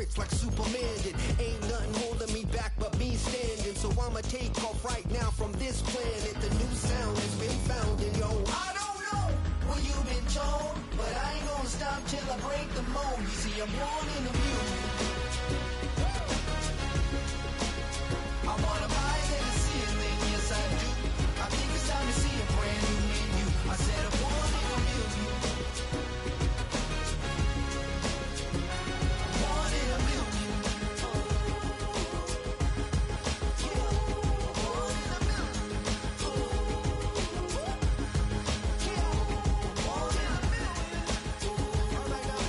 bricks like Superman did. Ain't nothing holding me back but me standing. So I'ma take off right now from this planet. The new sound has been found, and yo, I don't know what you've been told, but I ain't gonna stop till I break the mold. You see, I'm born in the music. I wanna rise in the ceiling, yes I do. I think it's time to see a brand new menu. I said I'm born in the music. Born in the music. Born in the music. Born in the music. All right now.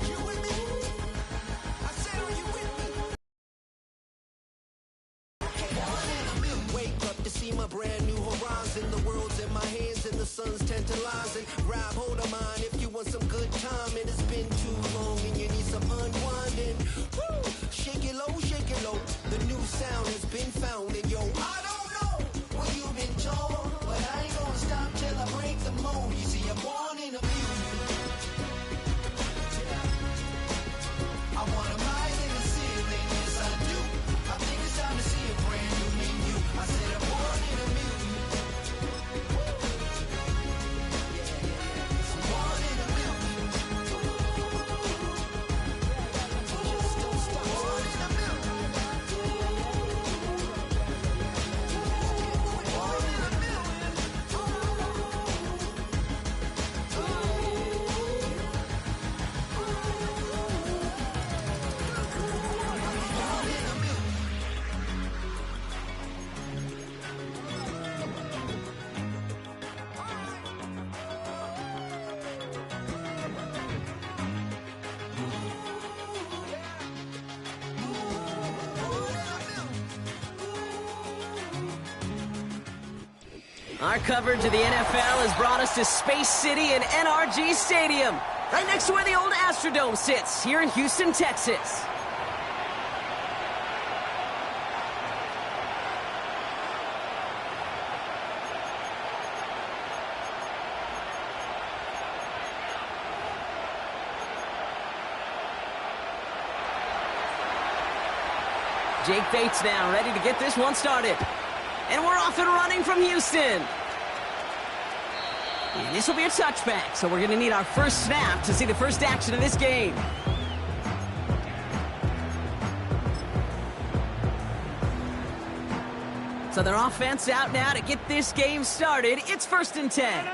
You with me? I said, are you with me? Wake up to see my brand new horizon. The world's in my hands and the sun's tantalizing. Grab hold of mine if you want some good time. And it's been too long and you need some unwinding. Woo! Shake it low. The new sound has been found. And yo, I don't know what you've been told, but I ain't gonna stop till I break the mold. You see, I'm born in the music. I wanna rise in the ceiling, yes I do. I think it's time to see a brand new menu. I said I'm born in the music. I'm born in the music. Just don't stop. Born in the music. Born in the Our coverage of the NFL has brought us to Space City and NRG Stadium, right next to where the old Astrodome sits, here in Houston, Texas. Jake Bates now ready to get this one started. And we're off and running from Houston. And this will be a touchback, so we're going to need our first snap to see the first action of this game. So their offense out now to get this game started. It's 1st and 10.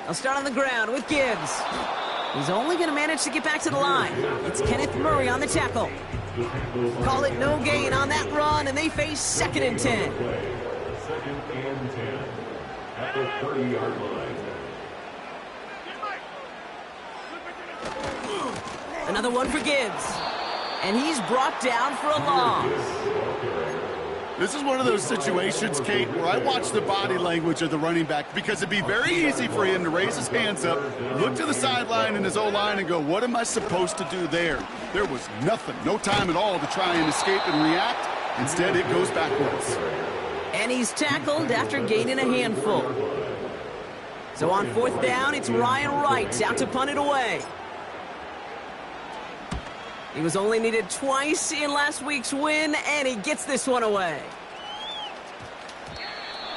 They'll start on the ground with Gibbs. He's only going to manage to get back to the line. It's Kenneth Murray on the tackle. Call it no gain on that run, and they face 2nd and 10. 2nd and 10 at the 30-yard line. Another one for Gibbs. And he's brought down for a loss. This is one of those situations, Kate, where I watch the body language of the running back, because it'd be very easy for him to raise his hands up, look to the sideline in his O-line and go, what am I supposed to do there? There was nothing, no time at all to try and escape and react. Instead, it goes backwards. And he's tackled after gaining a handful. So on 4th down, it's Ryan Wright out to punt it away. He was only needed twice in last week's win, and he gets this one away.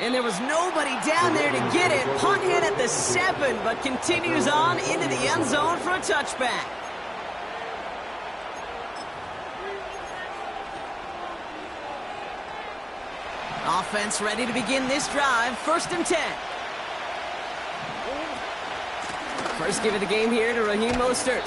And there was nobody down there to get it. Punt in at the 7, but continues on into the end zone for a touchback. Offense ready to begin this drive. 1st and 10. First give of the game here to Raheem Mostert.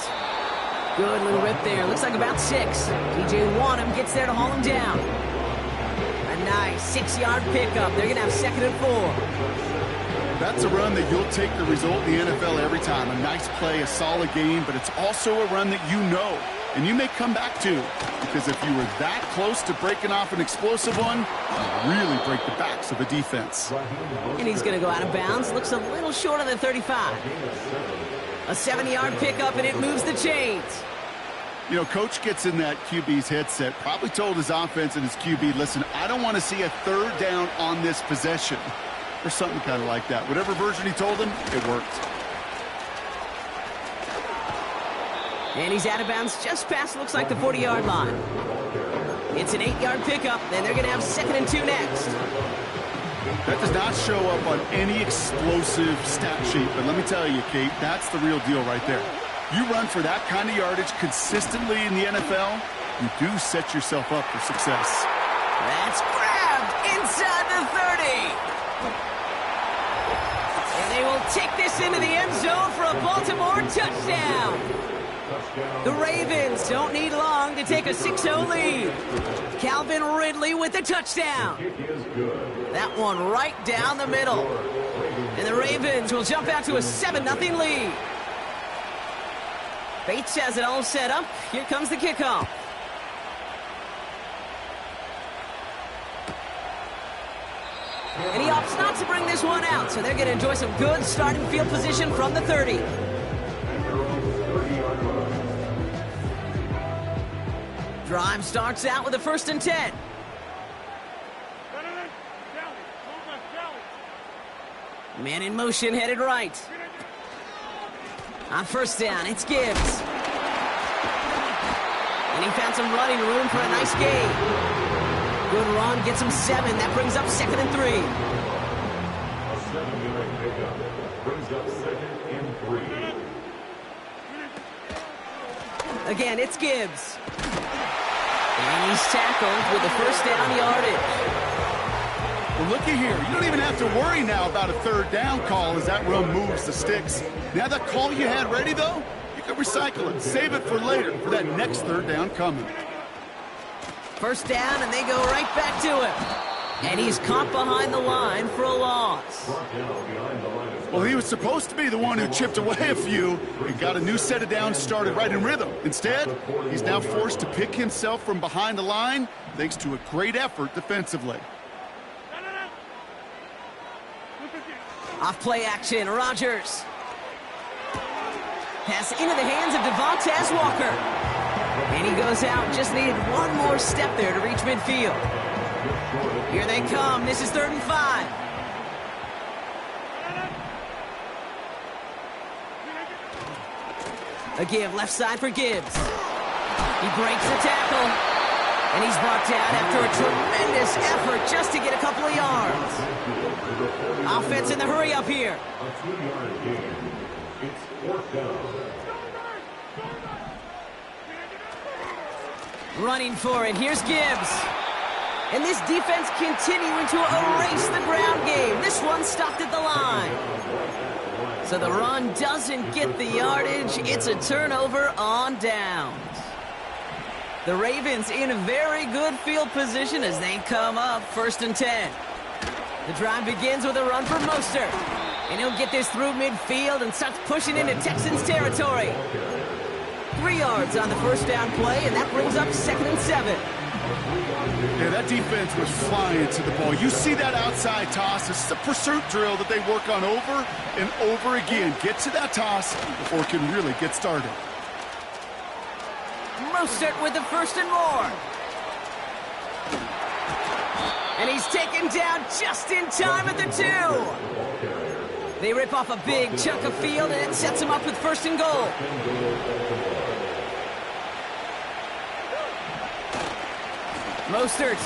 Good little rip there. Looks like about 6. T.J. Wanham gets there to haul him down. A nice 6-yard pickup. They're going to have 2nd and 4. That's a run that you'll take the result in the NFL every time. A nice play, a solid game, but it's also a run that you know and you may come back to, because if you were that close to breaking off an explosive one, you really break the backs of a defense. And he's going to go out of bounds. Looks a little short of the 35. A 7-yard pickup, and it moves the chains. You know, coach gets in that QB's headset, probably told his offense and his QB, listen, I don't want to see a 3rd down on this possession, or something kind of like that. Whatever version he told him, it worked. And he's out of bounds just past, looks like, the 40-yard line. It's an 8-yard pickup, and they're going to have 2nd and 2 next. That does not show up on any explosive stat sheet, but let me tell you, Kate, that's the real deal right there. You run for that kind of yardage consistently in the NFL, you do set yourself up for success. That's grabbed inside the 30. And they will take this into the end zone for a Baltimore touchdown. The Ravens don't need long to take a 6-0 lead. Calvin Ridley with the touchdown. That one right down the middle. And the Ravens will jump out to a 7-0 lead. Bates has it all set up. Here comes the kickoff. And he opts not to bring this one out, so they're going to enjoy some good starting field position from the 30. Drive starts out with a 1st and 10. Man in motion, headed right. On 1st down, it's Gibbs. And he found some running room for a nice gain. Good run, gets him 7. That brings up 2nd and 3. A 7-yard pickup brings up 2nd and 3. Again, it's Gibbs. And he's tackled with a 1st down yardage. Well, looky here. You don't even have to worry now about a 3rd down call as that run moves the sticks. Now that call you had ready, though, you can recycle it. Save it for later for that next 3rd down coming. 1st down, and they go right back to him. And he's caught behind the line for a loss. Well, he was supposed to be the one who chipped away a few and got a new set of downs started right in rhythm. Instead, he's now forced to pick himself from behind the line thanks to a great effort defensively. Off play action, Rodgers. Pass into the hands of Devontae Walker. And he goes out, just needed one more step there to reach midfield. Here they come, this is 3rd and 5. A give left side for Gibbs. He breaks the tackle. And he's brought down after a tremendous effort just to get a couple of yards. Offense in the hurry up here. A 2-yard gain. It's 4th down. Running for it, here's Gibbs. And this defense continuing to erase the ground game. This one stopped at the line. So the run doesn't get the yardage. It's a turnover on downs. The Ravens in a very good field position as they come up 1st and 10. The drive begins with a run for Mostert. And he'll get this through midfield and starts pushing into Texans territory. 3 yards on the 1st down play, and that brings up 2nd and 7. Yeah, that defense was flying to the ball. You see that outside toss. This is a pursuit drill that they work on over and over again. Get to that toss before it can really get started. Mostert with the 1st and more. And he's taken down just in time at the 2. They rip off a big chunk of field, and it sets him up with 1st and goal. Mostert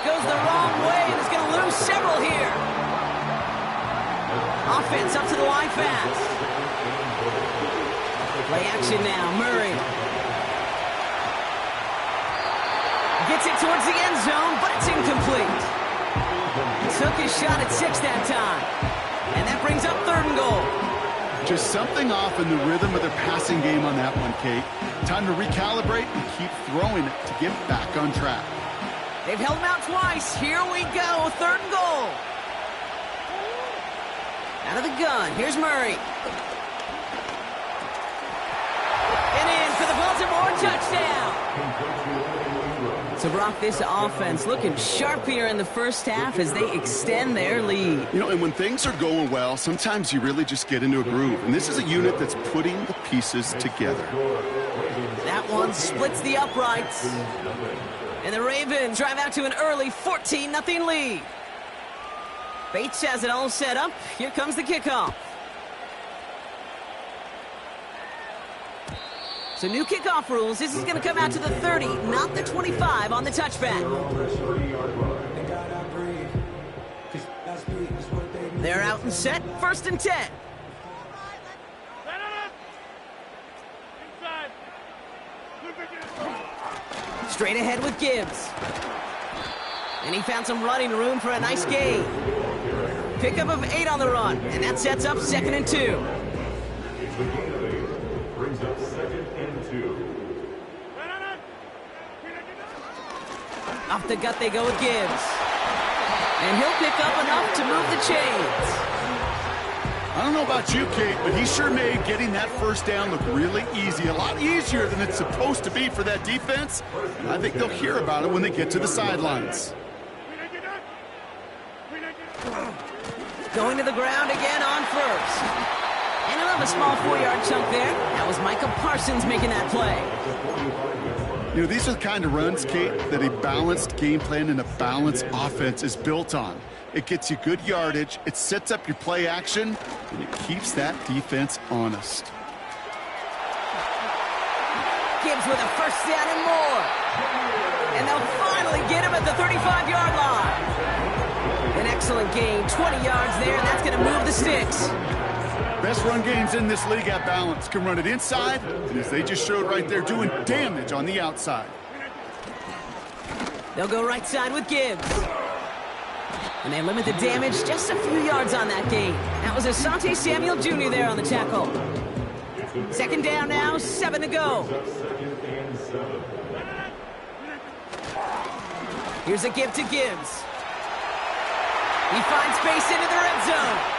goes the wrong way and is going to lose several here. Offense up to the line fast. Play action now, Murray. Gets it towards the end zone, but it's incomplete. Took his shot at 6 that time. And that brings up 3rd and goal. Just something off in the rhythm of their passing game on that one, Kate. Time to recalibrate and keep throwing it to get back on track. They've held him out twice. Here we go, 3rd and goal. Out of the gun, here's Murray. And in for the Baltimore touchdown. So, Brock, this offense looking sharp here in the 1st half as they extend their lead. You know, and when things are going well, sometimes you really just get into a groove. And this is a unit that's putting the pieces together. That one splits the uprights. And the Ravens drive out to an early 14-0 lead. Bates has it all set up. Here comes the kickoff. So new kickoff rules. This is going to come out to the 30, not the 25 on the touchback. They're out and set. 1st and 10. Straight ahead with Gibbs. And he found some running room for a nice gain. Pickup of 8 on the run, and that sets up 2nd and 2. Brings up 2nd and 2. Off the gut they go with Gibbs. And he'll pick up enough to move the chains. I don't know about you, Kate, but he sure made getting that 1st down look really easy. A lot easier than it's supposed to be for that defense. And I think they'll hear about it when they get to the sidelines. Going to the ground again on 1st. And he'll have a small 4-yard chunk there. That was Micah Parsons making that play. You know, these are the kind of runs, Kate, that a balanced game plan and a balanced offense is built on. It gets you good yardage, it sets up your play action, and it keeps that defense honest. Gibbs with a 1st down and more. And they'll finally get him at the 35-yard line. An excellent gain, 20 yards there, and that's going to move the sticks. Best run games in this league at balance. Can run it inside, and as they just showed right there, doing damage on the outside. They'll go right side with Gibbs. And they limit the damage just a few yards on that gain. That was Asante Samuel Jr. there on the tackle. 2nd down now, 7 to go. Here's a give to Gibbs. He finds space into the red zone.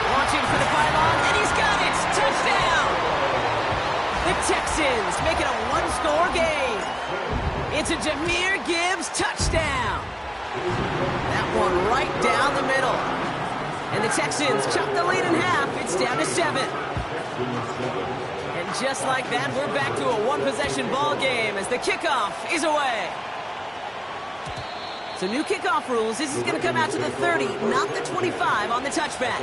Launching for the pylon, and he's got it! Touchdown! The Texans make it a 1-score game. It's a Jahmyr Gibbs touchdown. That one right down the middle. And the Texans chop the lead in half. It's down to 7. And just like that, we're back to a 1-possession ball game as the kickoff is away. So new kickoff rules. This is going to come out to the 30, not the 25 on the touchback.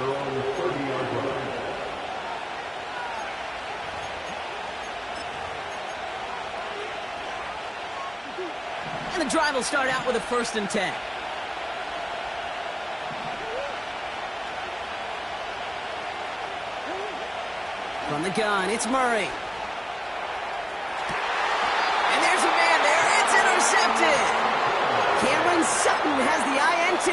And the drive will start out with a 1st and 10. From the gun, it's Murray. And there's a man there. It's intercepted. Cameron Sutton has the INT.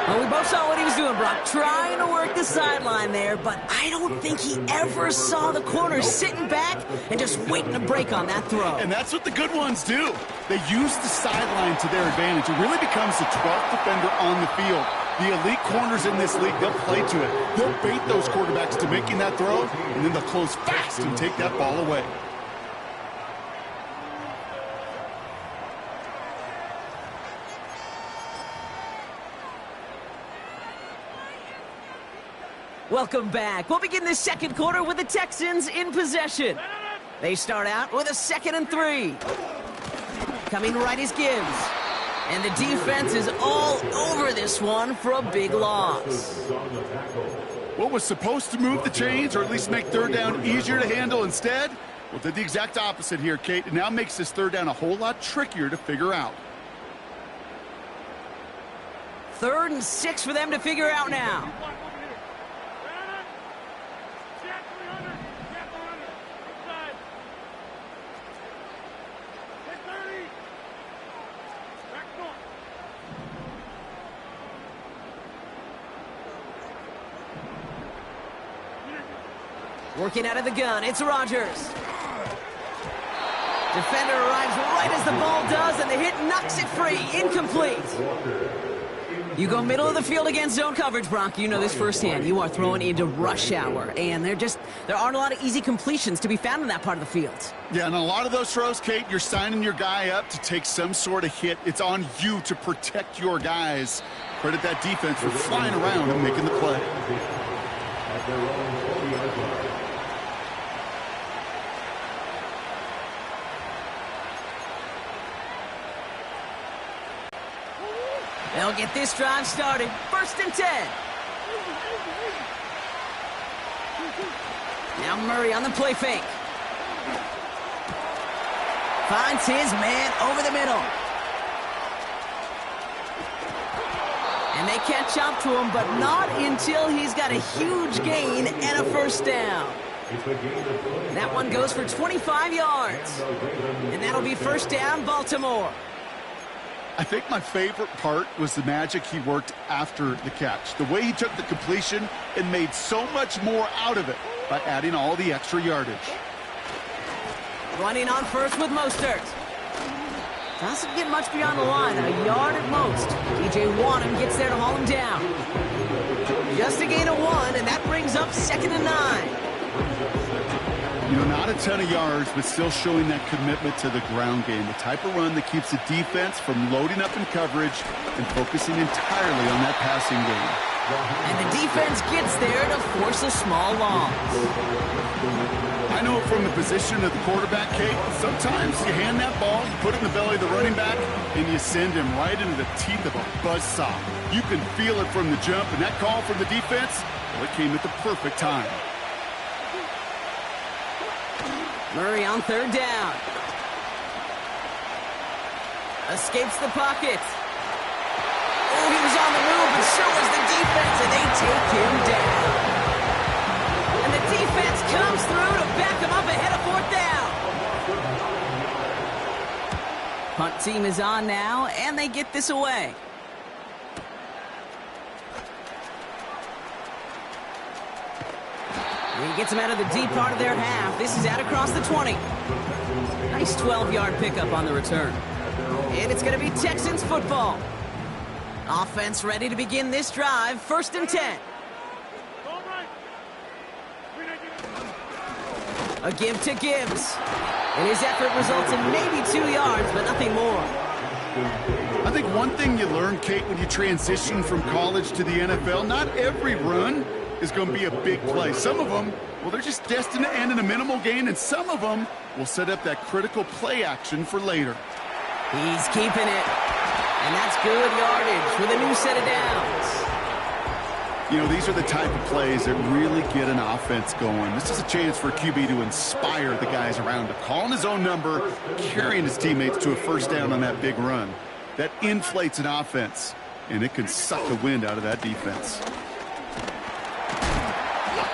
Well, we both saw what he was doing, Brock, trying to work the sideline there, but I don't think he ever saw the corner sitting back and just waiting to break on that throw. And that's what the good ones do. They use the sideline to their advantage. It really becomes the 12th defender on the field. The elite corners in this league, they'll play to it. They'll bait those quarterbacks to making that throw, and then they'll close fast and take that ball away. Welcome back. We'll begin this 2nd quarter with the Texans in possession. They start out with a 2nd and 3. Coming right is Gibbs. And the defense is all over this one for a big loss. What was supposed to move the chains, or at least make 3rd down easier to handle instead? Well, did the exact opposite here, Kate. It now makes this 3rd down a whole lot trickier to figure out. 3rd and 6 for them to figure out now. Working out of the gun, it's Rodgers. Defender arrives right as the ball does, and the hit knocks it free. Incomplete. You go middle of the field against zone coverage, Brock. You know this firsthand. You are throwing into rush hour, and there aren't a lot of easy completions to be found in that part of the field. Yeah, and a lot of those throws, Kate, you're signing your guy up to take some sort of hit. It's on you to protect your guys. Credit that defense for flying around and making the play. At their own 20-yard line. They'll get this drive started. 1st and 10. Now Murray on the play fake. Finds his man over the middle. And they catch up to him, but not until he's got a huge gain and a first down. That one goes for 25 yards. And that'll be first down, Baltimore. I think my favorite part was the magic he worked after the catch. The way he took the completion and made so much more out of it by adding all the extra yardage. Running on first with Mostert. Doesn't get much beyond the line, a yard at most. DJ Wanham gets there to haul him down. Just a gain of 1, and that brings up 2nd and 9. You know, not a ton of yards, but still showing that commitment to the ground game. The type of run that keeps the defense from loading up in coverage and focusing entirely on that passing game. And the defense gets there to force a small loss. I know from the position of the quarterback, Kate, sometimes you hand that ball, you put it in the belly of the running back, and you send him right into the teeth of a buzzsaw. You can feel it from the jump, and that call from the defense, well, it came at the perfect time. Murray on 3rd down. Escapes the pocket. Oh, he was on the move, but so was the defense, and they take him down. And the defense comes through to back him up ahead of 4th down. Punt team is on now, and they get this away. He gets him out of the deep part of their half. This is out across the 20. Nice 12-yard pickup on the return. And it's going to be Texans football. Offense ready to begin this drive. 1st and 10. A give to Gibbs. And his effort results in maybe 2 yards, but nothing more. I think one thing you learn, Kate, when you transition from college to the NFL, not every run is going to be a big play. Some of them, well, they're just destined to end in a minimal gain, and some of them will set up that critical play action for later. He's keeping it. And that's good yardage with a new set of downs. You know, these are the type of plays that really get an offense going. This is a chance for a QB to inspire the guys around him. Calling his own number, carrying his teammates to a first down on that big run. That inflates an offense, and it can suck the wind out of that defense.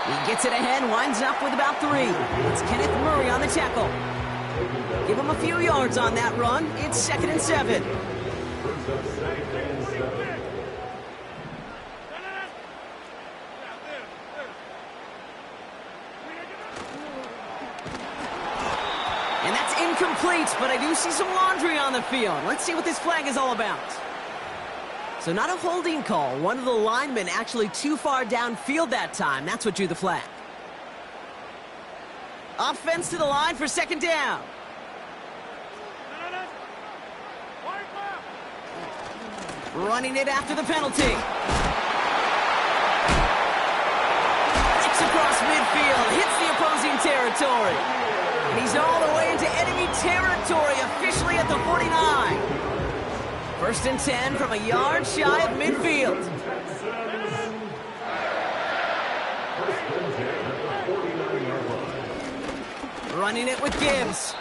He gets it ahead, winds up with about 3. It's Kenneth Murray on the tackle. Give him a few yards on that run. It's 2nd and 7. And that's incomplete, but I do see some laundry on the field. Let's see what this flag is all about. So not a holding call. One of the linemen actually too far downfield that time. That's what drew the flag. Offense to the line for 2nd down. Running it after the penalty. Flicks across midfield. Hits the opposing territory. And he's all the way into enemy territory, officially at the 49. 1st and 10 from a yard shy of midfield. Running it with Gibbs.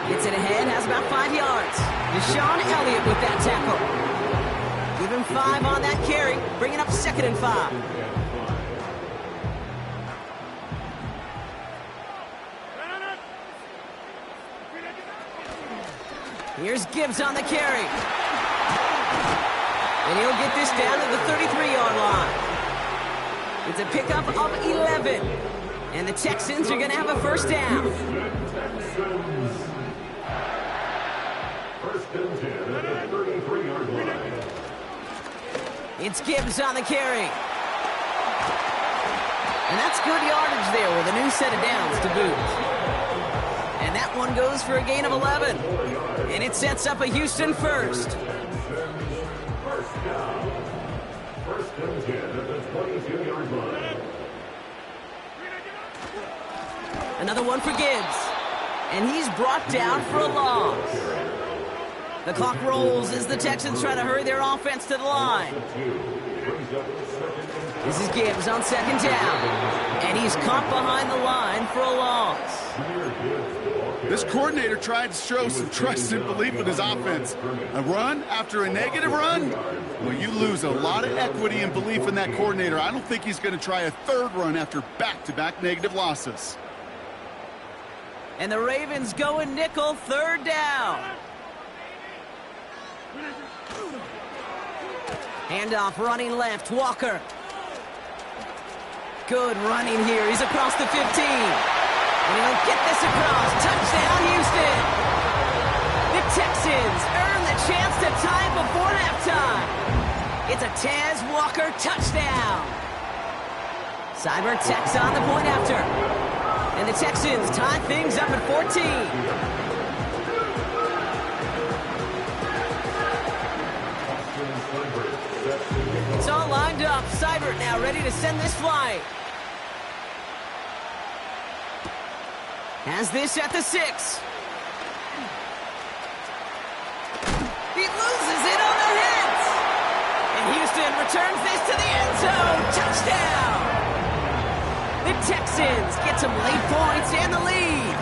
Gets it ahead, has about 5 yards. Deshaun Elliott with that tackle. Give him 5 on that carry, bringing up 2nd and 5. Here's Gibbs on the carry. And he'll get this down to the 33-yard line. It's a pickup of 11. And the Texans are going to have a first down. It's Gibbs on the carry. And that's good yardage there with a new set of downs to boot. And that one goes for a gain of 11. And it sets up a Houston first. Another one for Gibbs. And he's brought down for a loss. The clock rolls as the Texans try to hurry their offense to the line. This is Gibbs on 2nd down. And he's caught behind the line for a loss. This coordinator tried to show some trust and belief in his offense. A run after a negative run? Well, you lose a lot of equity and belief in that coordinator. I don't think he's going to try a third run after back-to-back negative losses. And the Ravens go in nickel, third down. Handoff running left, Walker. Good running here. He's across the 15. And he'll get this across. Touchdown, Houston. The Texans earn the chance to tie it before halftime. It's a Taz Walker touchdown. Cyber Tex on the point after. And the Texans tie things up at 14. It's all lined up. Seibert now ready to send this flight. Has this at the 6. He loses it on the hit. And Houston returns this to the end zone. Touchdown. The Texans get some late points and the lead.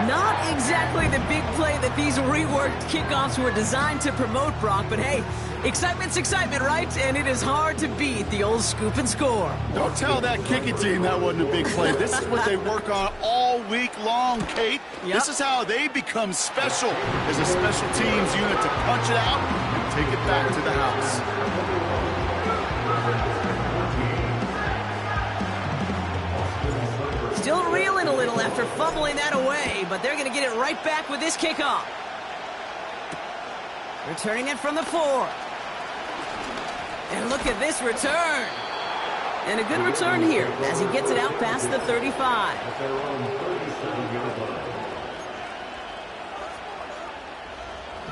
Not exactly the big play that these reworked kickoffs were designed to promote, Brock, but hey, excitement's excitement, right? And it is hard to beat the old scoop and score. Don't tell that kicking team that wasn't a big play. This is what they work on all week long, Kate. Yep. This is how they become special as a special teams unit to punch it out and take it back to the house. Still reeling a little after fumbling that away, but they're going to get it right back with this kickoff. Returning it from the 4. And look at this return. And a good return here as he gets it out past the 35.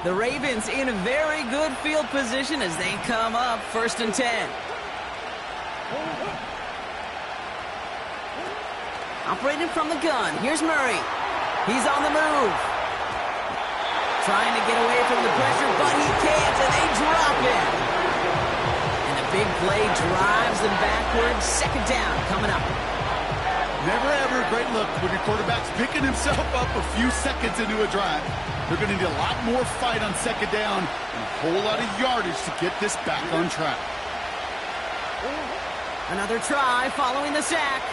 The Ravens in a very good field position as they come up 1st and 10. Operating from the gun. Here's Murray. He's on the move. Trying to get away from the pressure, but he can't, and they drop it. And a big play drives them backwards. 2nd down coming up. Never ever a great look when your quarterback's picking himself up a few seconds into a drive. They're going to need a lot more fight on 2nd down and a whole lot of yardage to get this back on track. Another try following the sack.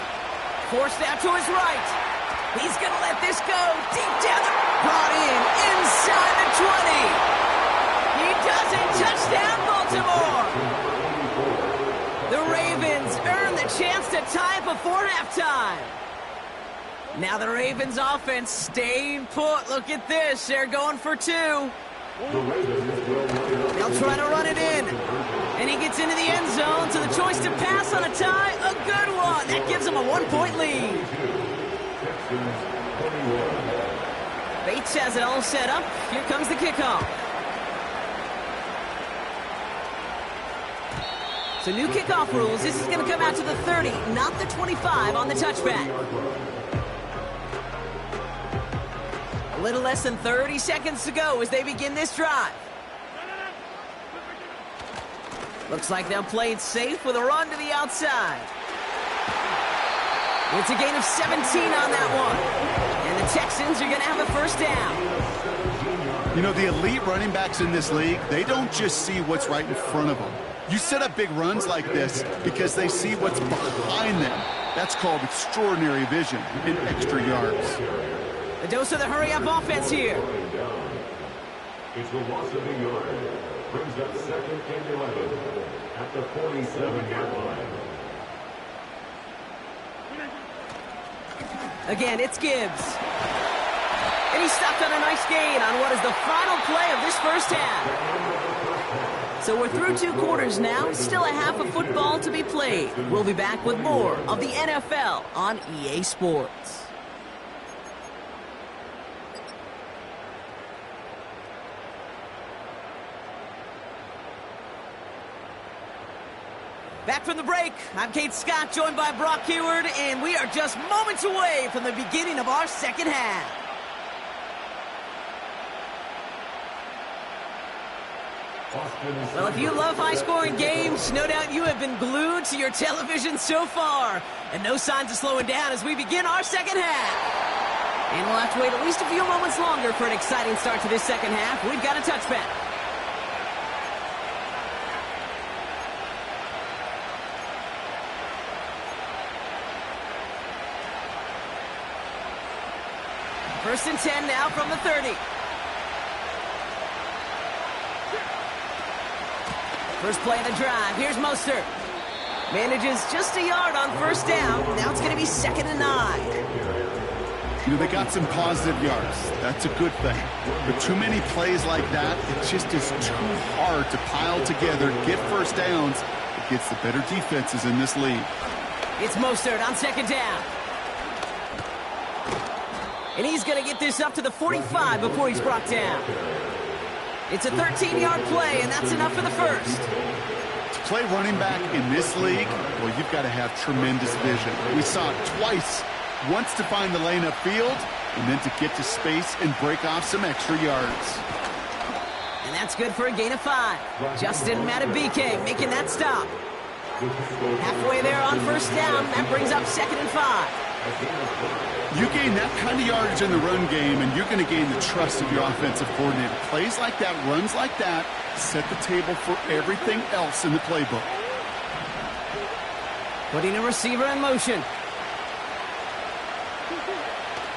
Forced out to his right. He's going to let this go deep down. Brought in inside the 20. He does it. Touchdown, Baltimore. The Ravens earn the chance to tie it before halftime. Now the Ravens offense staying put. Look at this. They're going for 2. They'll try to run it in. And he gets into the end zone, so the choice to pass on a tie, a good one. That gives him a 1-point lead. Bates has it all set up. Here comes the kickoff. So new kickoff rules. This is going to come out to the 30, not the 25 on the touchback. A little less than 30 seconds to go as they begin this drive. Looks like they'll play it safe with a run to the outside. It's a gain of 17 on that one. And the Texans are going to have a 1st down. You know, the elite running backs in this league, they don't just see what's right in front of them. You set up big runs like this because they see what's behind them. That's called extraordinary vision and extra yards. A dose of the hurry-up offense here. It's the loss of a yard. Brings up 2nd and 11 at the 47-yard line. Again, it's Gibbs. And he stopped on a nice gain on what is the final play of this 1st half. So we're through 2 quarters now. Still a half of football to be played. We'll be back with more of the NFL on EA Sports. Back from the break, I'm Kate Scott, joined by Brock Hayward, and we are just moments away from the beginning of our 2nd half. Well, if you love high-scoring games, no doubt you have been glued to your television so far. And no signs of slowing down as we begin our second half. And we'll have to wait at least a few moments longer for an exciting start to this second half. We've got a touchback. First and 10 now from the 30. First play of the drive. Here's Mostert. Manages just a yard on first down. Now it's going to be 2nd and 9. You know, they got some positive yards. That's a good thing. But too many plays like that, it just is too hard to pile together, get first downs against the better defenses in this league. It's Mostert on 2nd down. And he's going to get this up to the 45 before he's brought down. It's a 13-yard play, and that's enough for the first. To play running back in this league, well, you've got to have tremendous vision. We saw it twice. Once to find the lane upfield, and then to get to space and break off some extra yards. And that's good for a gain of 5. Justin Matabike making that stop. Halfway there on first down. That brings up 2nd and 5. You gain that kind of yardage in the run game, and you're going to gain the trust of your offensive coordinator. Plays like that, runs like that, set the table for everything else in the playbook. Putting a receiver in motion.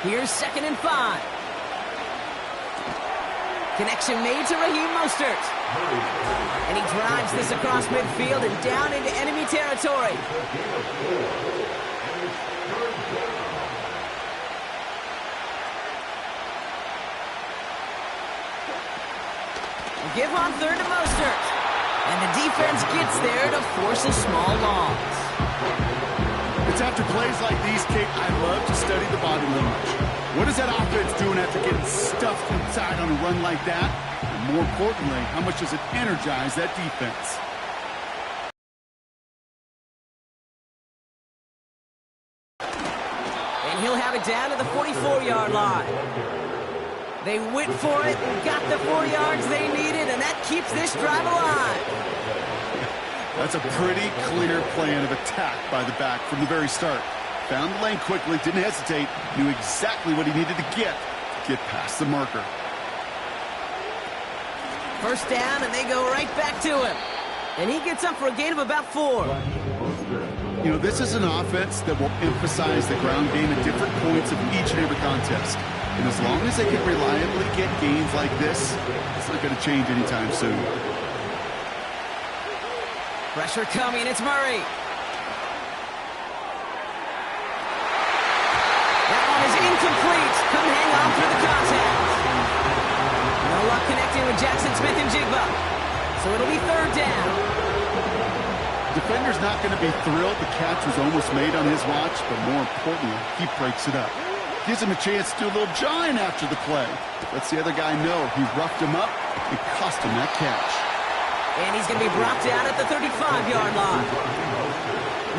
Here's 2nd and 5. Connection made to Raheem Mostert. And he drives this across midfield and down into enemy territory. Give on 3rd to Mostert. And the defense gets there to force a small loss. It's after plays like these, Kate, I love to study the body language. What is that offense doing after getting stuffed inside on a run like that? And more importantly, how much does it energize that defense? And he'll have it down to the 44-yard line. They went for it and got the 4 yards they needed, and that keeps this drive alive. That's a pretty clear plan of attack by the back from the very start. Found the lane quickly, didn't hesitate, knew exactly what he needed to get past the marker. First down, and they go right back to him. And he gets up for a gain of about 4. You know, this is an offense that will emphasize the ground game at different points of each and every contest. And as long as they can reliably get gains like this, it's not going to change anytime soon. Pressure coming, it's Murray. That one is incomplete. Couldn't hang on through the contact. No luck connecting with Jackson Smith and Jigba. So it'll be 3rd down. Defender's not going to be thrilled the catch was almost made on his watch, but more importantly, he breaks it up. Gives him a chance to do a little jawing after the play. Lets the other guy know he roughed him up and cost him that catch. And he's going to be brought down at the 35-yard line.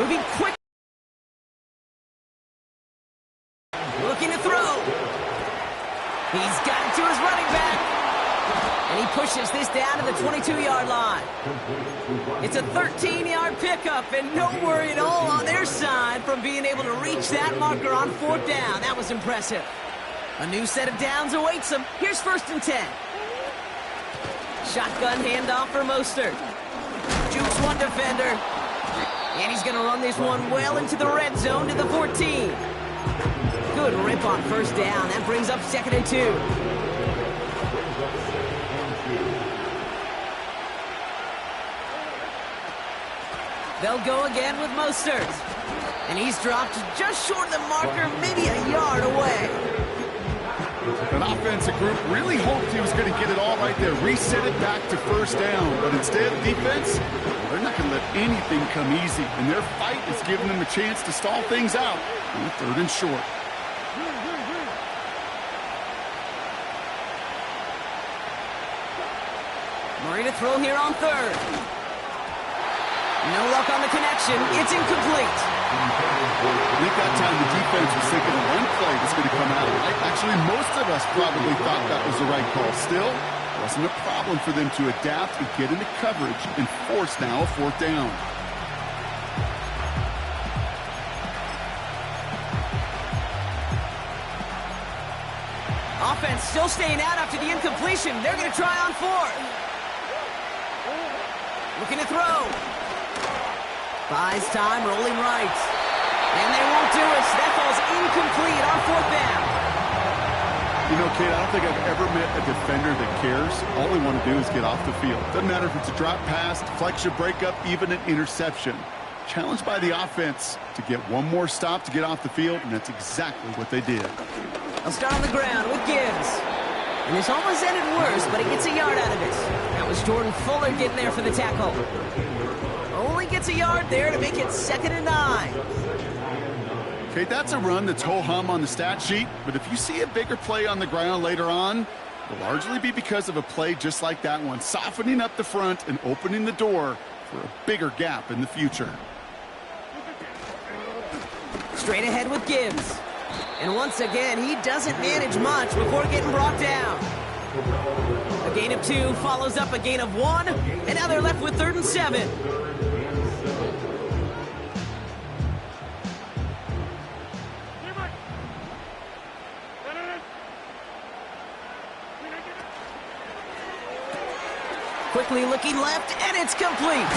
Moving quick. Looking to throw. He's got it to his running back. And he pushes this down to the 22-yard line. It's a 13-yard pickup, and no worry at all on their side from being able to reach that marker on 4th down. That was impressive. A new set of downs awaits them. Here's 1st and 10. Shotgun handoff for Mostert. Jukes one defender. And he's going to run this one well into the red zone to the 14. Good rip on first down. That brings up 2nd and 2. They'll go again with Mostert. And he's dropped just short of the marker, maybe a yard away. An offensive group really hoped he was going to get it all right there, reset it back to first down. But instead, defense, they're not going to let anything come easy. And their fight is giving them a chance to stall things out on 3rd and short. Murray to throw here on 3rd. No luck on the connection. It's incomplete. I think that time the defense was thinking a run play was going to come out. Actually, most of us probably thought that was the right call. Still, Wasn't a problem for them to adapt and get into coverage and force now a 4th down. Offense still staying out after the incompletion. They're going to try on 4th. Looking to throw. Buys time, rolling right. And they won't do it, so that falls incomplete on 4th down. You know, Kate, I don't think I've ever met a defender that cares. All they want to do is get off the field. Doesn't matter if it's a drop pass, deflection, breakup, even an interception. Challenged by the offense to get one more stop to get off the field, and that's exactly what they did. They'll start on the ground with Gibbs. And this almost ended worse, but he gets a yard out of it. That was Jordan Fuller getting there for the tackle. Only gets a yard there to make it 2nd and 9. Okay, that's a run that's ho-hum on the stat sheet, but if you see a bigger play on the ground later on, it'll largely be because of a play just like that one, softening up the front and opening the door for a bigger gap in the future. Straight ahead with Gibbs. And once again, he doesn't manage much before getting brought down. A gain of 2 follows up a gain of 1, and now they're left with 3rd and 7. Quickly looking left, and it's complete.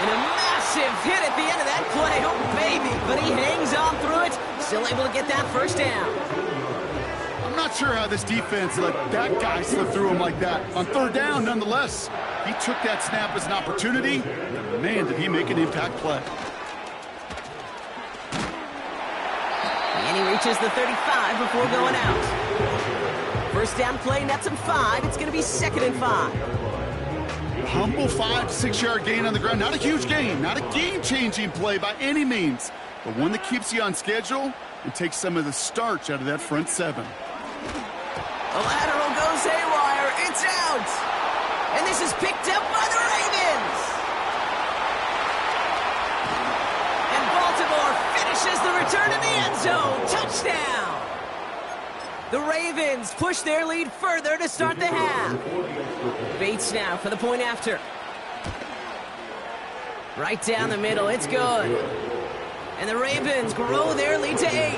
And a massive hit at the end of that play. Oh, baby. But he hangs on through it. Still able to get that 1st down. I'm not sure how this defense let that guy slip through him like that. On 3rd down, nonetheless, he took that snap as an opportunity. And man, did he make an impact play. And he reaches the 35 before going out. 1st down play, nets him 5. It's going to be 2nd and 5. Humble 5 to 6 yard gain on the ground. Not a huge gain, not a game-changing play by any means, but one that keeps you on schedule and takes some of the starch out of that front 7. The lateral goes haywire. It's out. And this is picked up by the Ravens. And Baltimore finishes the return in the end zone. Touchdown. The Ravens push their lead further to start the half. Bates now for the point after. Right down the middle, it's good. And the Ravens grow their lead to 8.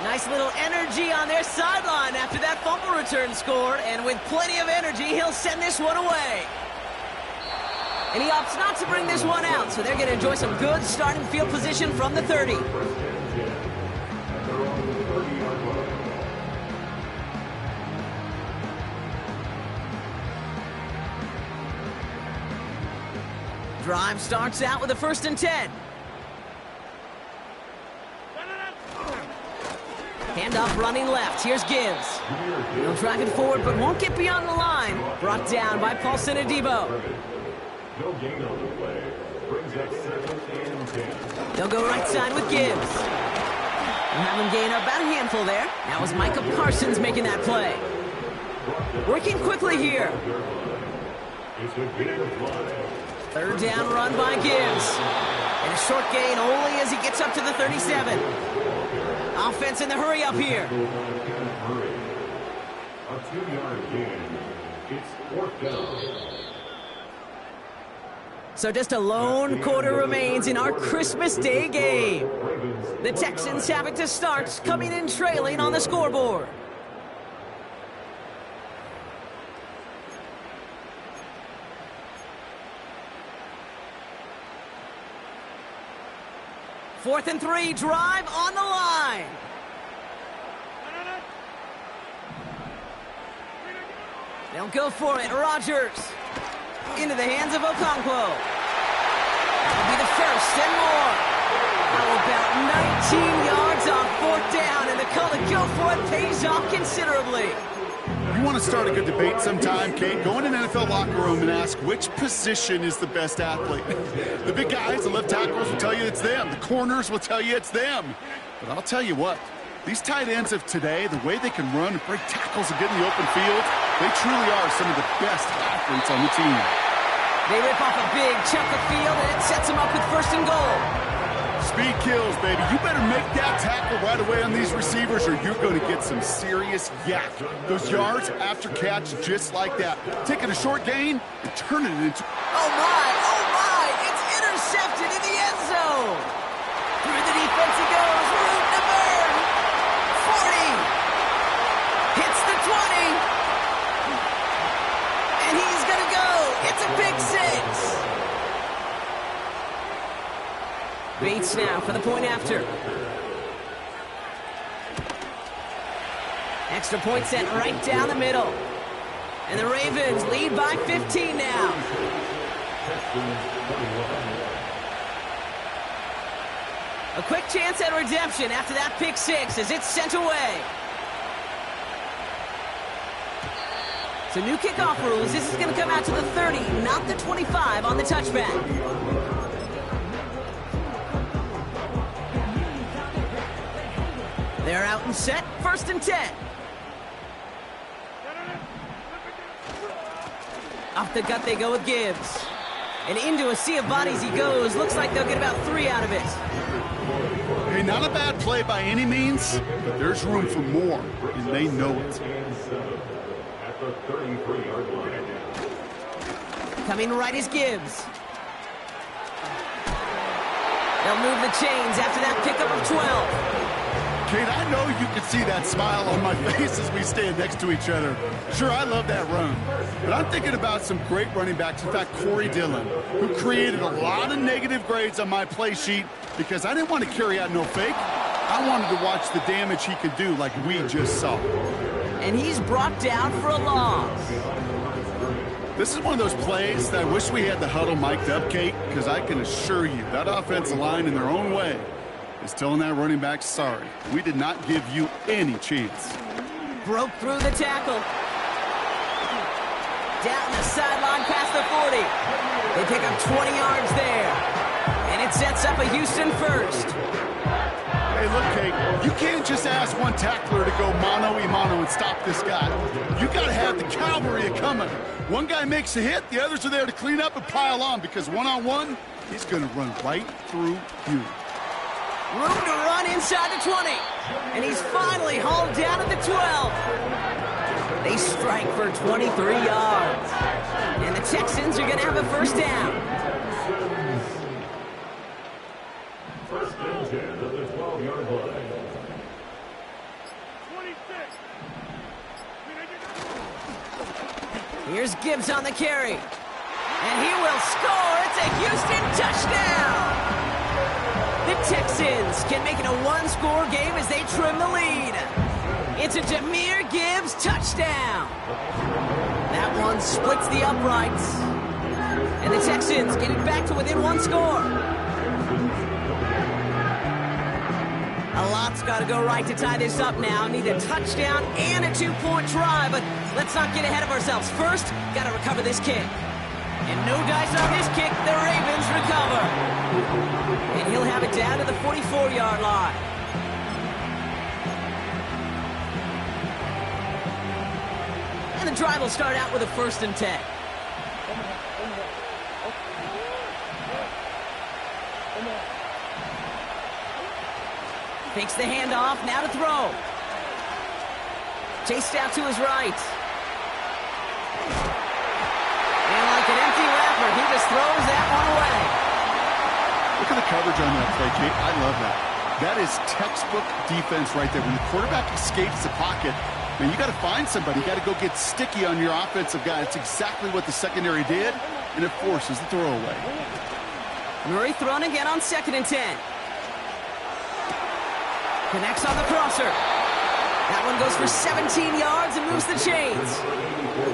Nice little energy on their sideline after that fumble return scored. And with plenty of energy, he'll send this one away. And he opts not to bring this one out, so they're going to enjoy some good starting field position from the 30. Drive starts out with a 1st and 10. Handoff running left. Here's Gibbs. He'll drive it forward, but won't get beyond the line. Brought down by Paul Senadebo. No gain on the play. Brings up 2nd and 10. They'll go right side with Gibbs. We'll have him gain about a handful there. That was Micah Parsons making that play. Working quickly here. It's a gain of 5. 3rd down run by Gibbs. And a short gain only as he gets up to the 37. Offense in the hurry up here. A 2-yard gain. It's 4th down. So just a lone quarter remains in our Christmas Day game. The Texans have it to start, coming in trailing on the scoreboard. Fourth and 3, drive on the line. They'll go for it. Rodgers into the hands of Okonkwo. That'll be the 1st and more. How about 19 yards on 4th down, and the call to go for it pays off considerably. You want to start a good debate sometime, Kate? Go in an NFL locker room and ask which position is the best athlete. The big guys, the left tackles will tell you it's them. The corners will tell you it's them. But I'll tell you what, these tight ends of today, the way they can run and break tackles and get in the open field, they truly are some of the best athletes on the team. They rip off a big chunk of field, and it sets them up with 1st and goal. Speed kills, baby. You better make that tackle right away on these receivers or you're going to get some serious yak. Those yards after catch just like that. Taking a short gain and turning it into... Oh, my! It's intercepted in the end zone! Through the defense he goes, route to burn! 40! Hits the 20! And he's gonna go! It's a pick six! Bates now for the point after. Extra point sent right down the middle. And the Ravens lead by 15 now. A quick chance at redemption after that pick six as it's sent away. So new kickoff rules. This is going to come out to the 30, not the 25 on the touchback. They're out and set, 1st and 10. Off the gut they go with Gibbs. And into a sea of bodies he goes. Looks like they'll get about 3 out of it. Hey, not a bad play by any means, but there's room for more, and they know it. At the 33-yard line. Coming right is Gibbs. They'll move the chains after that pickup of 12. Kate, I know you can see that smile on my face as we stand next to each other. Sure, I love that run, but I'm thinking about some great running backs. In fact, Corey Dillon, who created a lot of negative grades on my play sheet because I didn't want to carry out no fake. I wanted to watch the damage he could do like we just saw. And he's brought down for a loss. This is one of those plays that I wish we had the huddle mic'd up, Kate, because I can assure you that offensive line in their own way is telling that running back, sorry, we did not give you any chance. Broke through the tackle. Down the sideline past the 40. They pick up 20 yards there. And it sets up a Houston first. Hey, look, Kate, you can't just ask one tackler to go mano-a-mano and stop this guy. You got to have the cavalry coming. One guy makes a hit, the others are there to clean up and pile on because one-on-one, he's going to run right through you. Room to run inside the 20. And he's finally hauled down at the 12. They strike for 23 yards. And the Texans are going to have a first down. First and 10 at the 12-yard line. 26. Here's Gibbs on the carry. And he will score. It's a Houston touchdown. The Texans can make it a one-score game as they trim the lead. It's a Jahmyr Gibbs touchdown. That one splits the uprights. And the Texans get it back to within one score. A lot's got to go right to tie this up now. Need a touchdown and a 2-point try, but let's not get ahead of ourselves. First, got to recover this kick. And no dice on this kick. The Ravens recover. And he'll have it down to the 44-yard line. And the drive will start out with a 1st and 10. Fakes the handoff, now to throw. Chased out to his right. And like an empty wrapper, he just throws that one away. Look at the coverage on that play, Kate. I love that. That is textbook defense right there. When the quarterback escapes the pocket, man, you got to find somebody. You got to go get sticky on your offensive guy. It's exactly what the secondary did, and it forces the throwaway. Murray thrown again on 2nd and 10. Connects on the crosser. That one goes for 17 yards and moves the chains.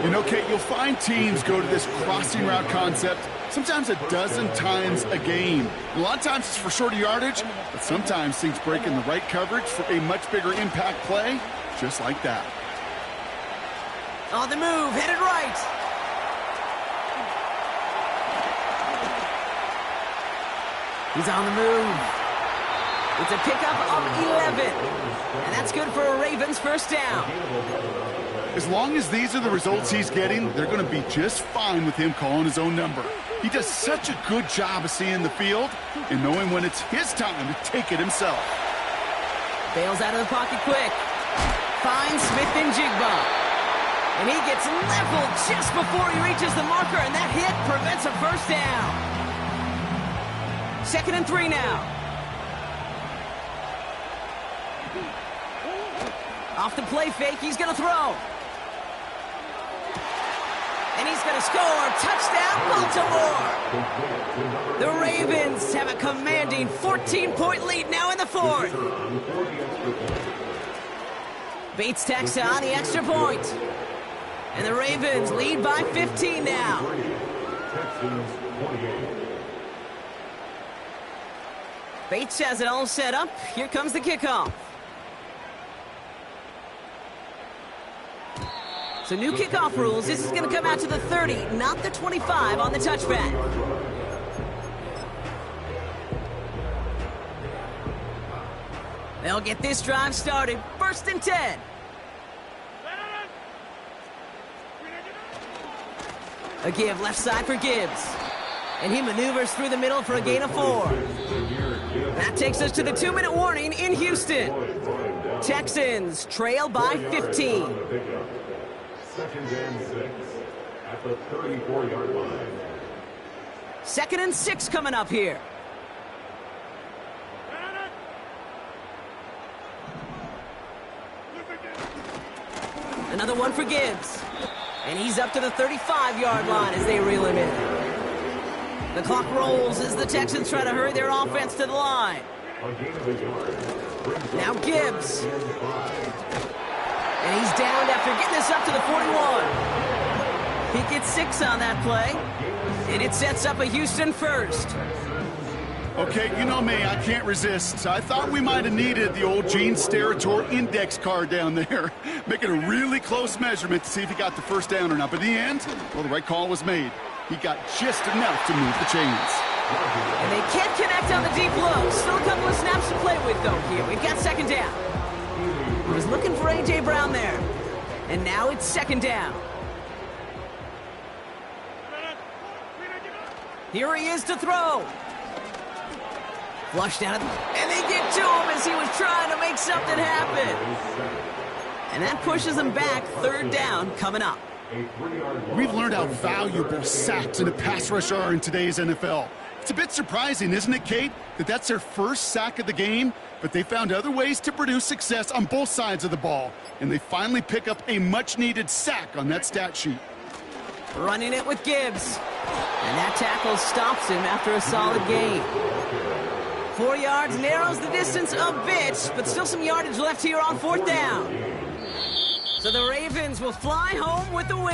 You know, Kate, you'll find teams go to this crossing route concept sometimes a dozen times a game. A lot of times it's for shorter yardage, but sometimes things break in the right coverage for a much bigger impact play, just like that. On the move, headed right. He's on the move. It's a pickup of 11. And that's good for a Ravens first down. As long as these are the results he's getting, they're going to be just fine with him calling his own number. He does such a good job of seeing the field and knowing when it's his time to take it himself. Bails out of the pocket quick. Finds Smith and Jigba. And he gets leveled just before he reaches the marker, and that hit prevents a first down. 2nd and 3 now. Off the play fake, he's going to throw. And he's going to score. Touchdown, Baltimore. The Ravens have a commanding 14-point lead now in the 4th. Bates tacks on the extra point. And the Ravens lead by 15 now. Bates has it all set up. Here comes the kickoff. So new kickoff rules. This is going to come out to the 30, not the 25 on the touchback. They'll get this drive started. 1st and 10. A give left side for Gibbs. And he maneuvers through the middle for a gain of 4. That takes us to the 2-minute warning in Houston. Texans trail by 15. 2nd and 6 at the 34-yard line. 2nd and 6 coming up here. Another one for Gibbs. And he's up to the 35-yard line as they reel him in. The clock rolls as the Texans try to hurry their offense to the line. Now Gibbs. And he's downed after getting this up to the 41. He gets 6 on that play. And it sets up a Houston first. Okay, you know me, I can't resist. I thought we might have needed the old Gene Steratore index card down there, making a really close measurement to see if he got the first down or not. But in the end, well, the right call was made. He got just enough to move the chains. And they can't connect on the deep low. Still a couple of snaps to play with, though, here. We've got 2nd down. He was looking for A.J. Brown there. And now it's 2nd down. Here he is to throw. Flushed out, and they get to him as he was trying to make something happen. And that pushes him back. 3rd down coming up. We've learned how valuable sacks in a pass rush are in today's NFL. It's a bit surprising, isn't it, Kate, that that's their first sack of the game, but they found other ways to produce success on both sides of the ball, and they finally pick up a much-needed sack on that stat sheet. Running it with Gibbs. And that tackle stops him after a solid gain. 4 yards, narrows the distance a bit, but still some yardage left here on 4th down. So the Ravens will fly home with the win.